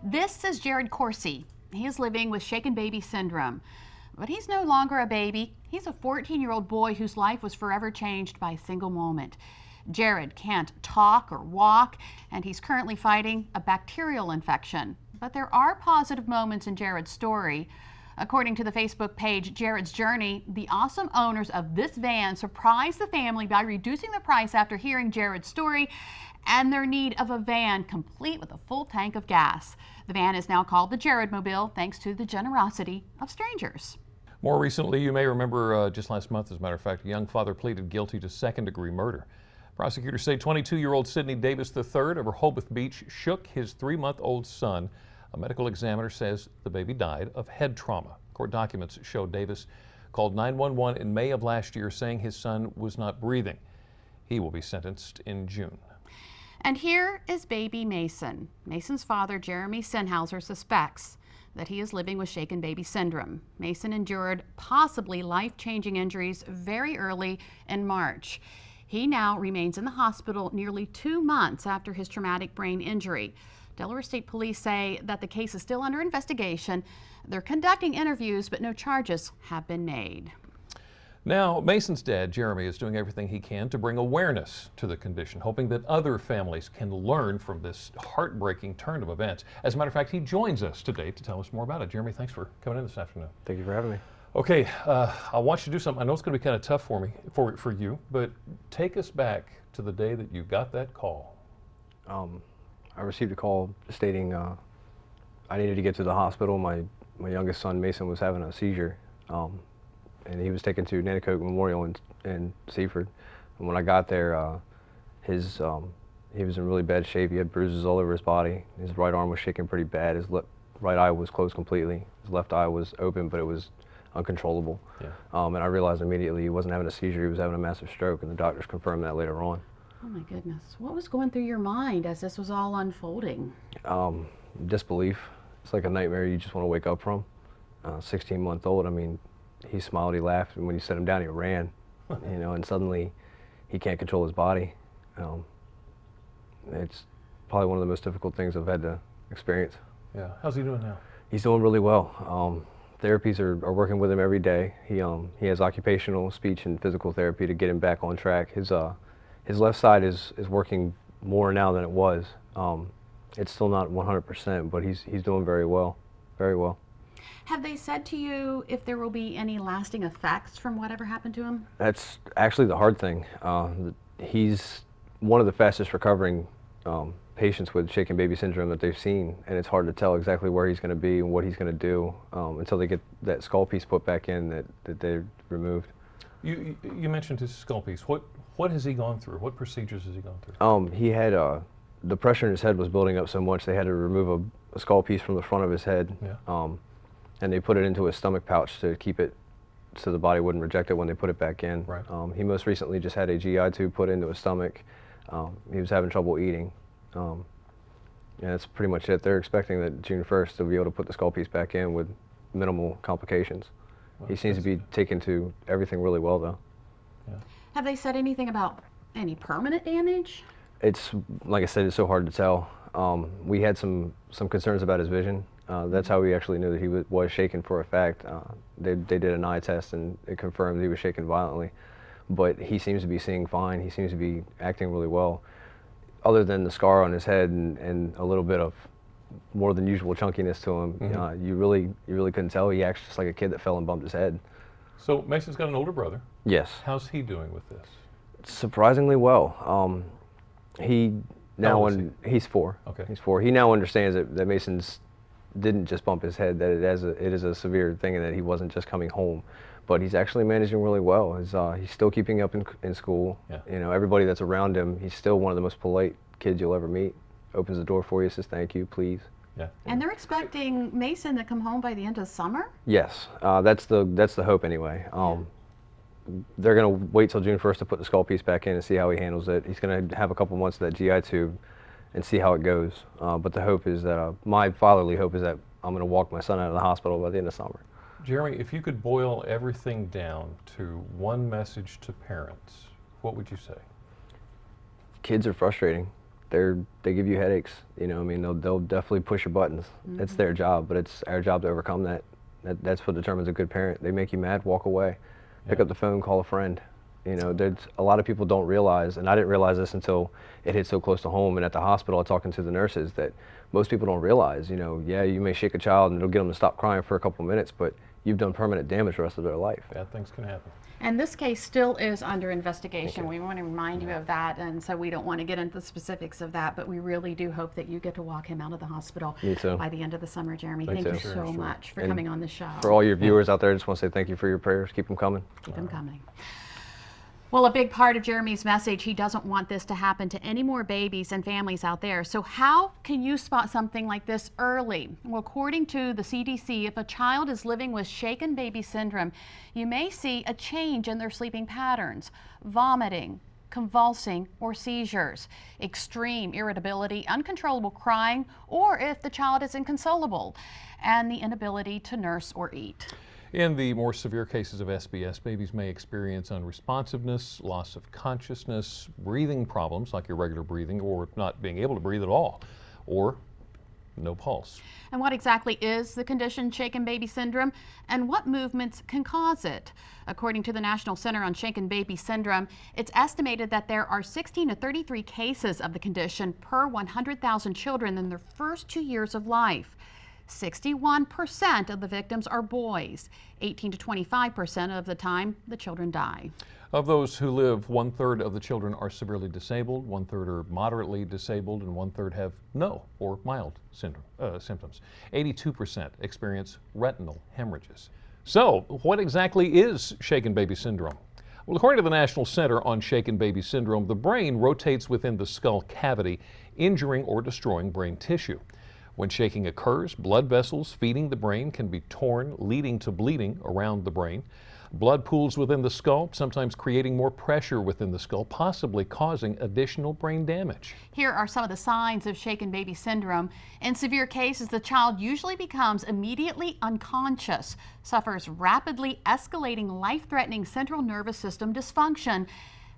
This is Jared Corsi. He is living with shaken baby syndrome. But he's no longer a baby. He's a 14-year-old boy whose life was forever changed by a single moment. Jared can't talk or walk, and he's currently fighting a bacterial infection. But there are positive moments in Jared's story. According to the Facebook page Jared's Journey, the awesome owners of this van surprised the family by reducing the price after hearing Jared's story and their need of a van complete with a full tank of gas. The van is now called the Jared Mobile, thanks to the generosity of strangers. More recently, you may remember just last month, as a matter of fact, a young father pleaded guilty to second-degree murder. Prosecutors say 22-year-old Sidney Davis III of Rehoboth Beach shook his 3-month-old son. A medical examiner says the baby died of head trauma. Court documents show Davis called 911 in May of last year saying his son was not breathing. He will be sentenced in June. And here is baby Mason. Mason's father, Jeremy Sennhauser, suspects that he is living with shaken baby syndrome. Mason endured possibly life-changing injuries very early in March. He now remains in the hospital nearly 2 months after his traumatic brain injury. Delaware State Police say that the case is still under investigation. They're conducting interviews, but no charges have been made. Now, Mason's dad, Jeremy, is doing everything he can to bring awareness to the condition, hoping that other families can learn from this heartbreaking turn of events. As a matter of fact, he joins us today to tell us more about it. Jeremy, thanks for coming in this afternoon. Thank you for having me. Okay, I want you to do something. I know it's going to be kind of tough for you, but take us back to the day that you got that call. I received a call stating I needed to get to the hospital. My youngest son, Mason, was having a seizure. And he was taken to Nanticoke Memorial in Seaford. And when I got there, he was in really bad shape. He had bruises all over his body. His right arm was shaking pretty bad. His right eye was closed completely. His left eye was open, but it was uncontrollable. Yeah. And I realized immediately he wasn't having a seizure, he was having a massive stroke, and the doctors confirmed that later on. Oh my goodness. What was going through your mind as this was all unfolding? Disbelief. It's like a nightmare you just want to wake up from. 16-month-old, I mean, he smiled, he laughed, and when you set him down, he ran, you know, and suddenly he can't control his body. It's probably one of the most difficult things I've had to experience. Yeah. How's he doing now? He's doing really well. Therapies are working with him every day. He has occupational, speech, and physical therapy to get him back on track. His left side is working more now than it was. It's still not 100%, but he's doing very well, very well. Have they said to you if there will be any lasting effects from whatever happened to him? That's actually the hard thing. He's one of the fastest recovering patients with shaken baby syndrome that they've seen, and it's hard to tell exactly where he's going to be and what he's going to do until they get that skull piece put back in that they removed. You mentioned his skull piece. What has he gone through? What procedures has he gone through? He had the pressure in his head was building up so much they had to remove a skull piece from the front of his head. Yeah. And they put it into a stomach pouch to keep it so the body wouldn't reject it when they put it back in. Right. He most recently just had a GI tube put into his stomach. He was having trouble eating. And that's pretty much it. They're expecting that June 1st they'll be able to put the skull piece back in with minimal complications. Well, he seems to be taken to everything really well, though. Yeah. Have they said anything about any permanent damage? It's, like I said, it's so hard to tell. We had some concerns about his vision. That's how we actually knew that he was shaken for a fact. They did an eye test and it confirmed he was shaken violently. But he seems to be seeing fine. He seems to be acting really well. Other than the scar on his head and a little bit of more than usual chunkiness to him, mm-hmm. You really couldn't tell. He acts just like a kid that fell and bumped his head. So Mason's got an older brother. Yes. How's he doing with this? Surprisingly well. He's 4. Okay. He's 4. He now understands that Mason's didn't just bump his head, that it is a severe thing and that he wasn't just coming home. But he's actually managing really well. He's still keeping up in school. Yeah. You know, everybody that's around him, he's still one of the most polite kids you'll ever meet. Opens the door for you, says thank you, please. Yeah. And they're expecting Mason to come home by the end of summer? Yes, that's the hope anyway. They're going to wait till June 1st to put the skull piece back in and see how he handles it. He's going to have a couple months of that GI tube and see how it goes. But the hope is that, my fatherly hope is that I'm going to walk my son out of the hospital by the end of summer. Jeremy, if you could boil everything down to one message to parents, what would you say? Kids are frustrating. they give you headaches. You know, I mean, they'll definitely push your buttons. It's their job, but it's our job to overcome that. That's what determines a good parent. They make you mad, walk away, pick up the phone, call a friend. You know, there's a lot of people don't realize, and I didn't realize this until it hit so close to home. And at the hospital, talking to the nurses, that most people don't realize. You know, yeah, you may shake a child and it'll get them to stop crying for a couple minutes, but you've done permanent damage the rest of their life. Bad things can happen. And this case still is under investigation. We want to remind you of that, and so we don't want to get into the specifics of that, but we really do hope that you get to walk him out of the hospital by the end of the summer, Jeremy. Thank you so much for coming on the show. For all your viewers out there, I just want to say thank you for your prayers. Keep them coming. Keep them coming. Well, a big part of Jeremy's message, he doesn't want this to happen to any more babies and families out there. So how can you spot something like this early? Well, according to the CDC, if a child is living with shaken baby syndrome, you may see a change in their sleeping patterns, vomiting, convulsing, or seizures, extreme irritability, uncontrollable crying, or if the child is inconsolable, and the inability to nurse or eat. In the more severe cases of SBS, babies may experience unresponsiveness, loss of consciousness, breathing problems like irregular breathing, or not being able to breathe at all, or no pulse. And what exactly is the condition shaken baby syndrome, and what movements can cause it? According to the National Center on Shaken Baby Syndrome, it's estimated that there are 16 to 33 cases of the condition per 100,000 children in their first 2 years of life. 61% of the victims are boys. 18 to 25% of the time, the children die. Of those who live, 1/3 of the children are severely disabled, 1/3 are moderately disabled, and 1/3 have no or mild symptoms. 82% experience retinal hemorrhages. So, what exactly is shaken baby syndrome? Well, according to the National Center on Shaken Baby Syndrome, the brain rotates within the skull cavity, injuring or destroying brain tissue. When shaking occurs, blood vessels feeding the brain can be torn, leading to bleeding around the brain. Blood pools within the skull, sometimes creating more pressure within the skull, possibly causing additional brain damage. Here are some of the signs of shaken baby syndrome. In severe cases, the child usually becomes immediately unconscious, suffers rapidly escalating life-threatening central nervous system dysfunction,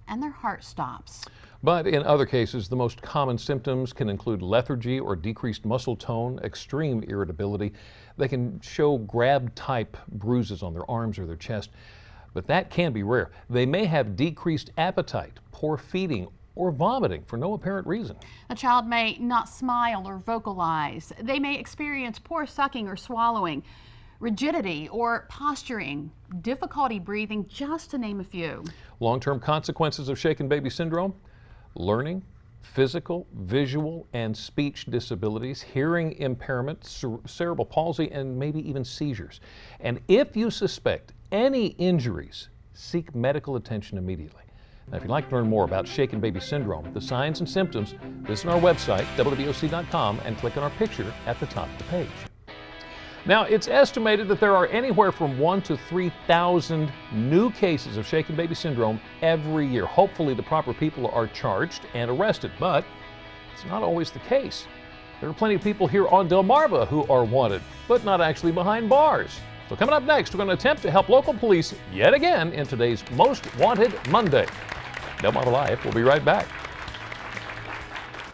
and their heart stops. But in other cases, the most common symptoms can include lethargy or decreased muscle tone, extreme irritability. They can show grab-type bruises on their arms or their chest, but that can be rare. They may have decreased appetite, poor feeding, or vomiting for no apparent reason. A child may not smile or vocalize. They may experience poor sucking or swallowing, rigidity or posturing, difficulty breathing, just to name a few. Long-term consequences of shaken baby syndrome: learning, physical, visual, and speech disabilities, hearing impairment, cerebral palsy, and maybe even seizures. And if you suspect any injuries, seek medical attention immediately. Now, if you'd like to learn more about shaken baby syndrome, the signs and symptoms, visit our website, WWOC.com, and click on our picture at the top of the page. Now, it's estimated that there are anywhere from 1,000 to 3,000 new cases of shaken baby syndrome every year. Hopefully, the proper people are charged and arrested, but it's not always the case. There are plenty of people here on Delmarva who are wanted, but not actually behind bars. So coming up next, we're going to attempt to help local police yet again in today's Most Wanted Monday. DelmarvaLife will be right back.